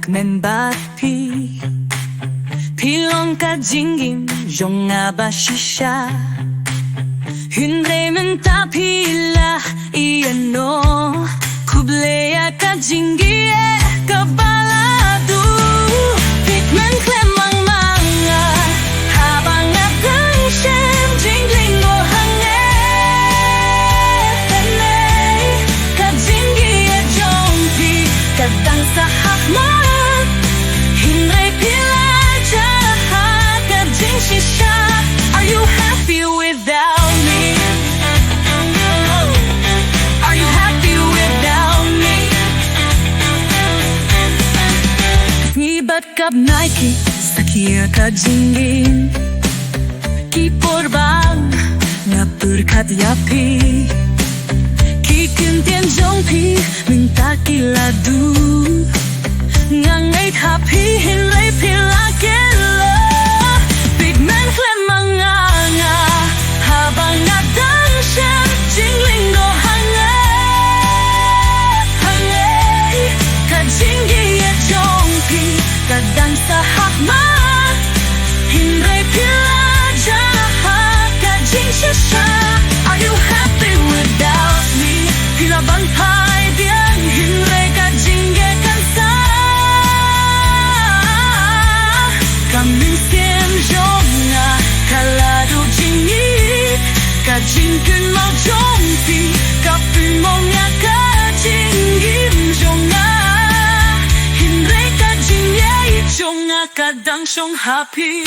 Kmen bat Phi long ka jingim jong ba shisha Hünre ta pila iano Kublea ka jingieit ka baladu Phi Kmen Khlem Manga Habang mynsiem jingling mo hange Ka jingieit jong ka dang sa hakma Are you happy without me? Are you happy without me? Ngibat kap Nike Sakir ka jingin Ki porbang Ngapyrkhat yapi Ki kyntiew jong minta kiladu Ngangay happy hinlay pila kilo Phi Kmen Khlem Nga Habang mynsiem jingling go hange Ka jingieit jong ka dang sa hakma Hinray pila jahat ka jingshisha Are you happy without me? Pila bang pai biang hinray ka jingieit kan sa Ka mynsiem jong kaladu jingieit Ka jingpang mau jong Ka py mo nga ka jingim jong Hinray ka jingieit jong ka dang song happy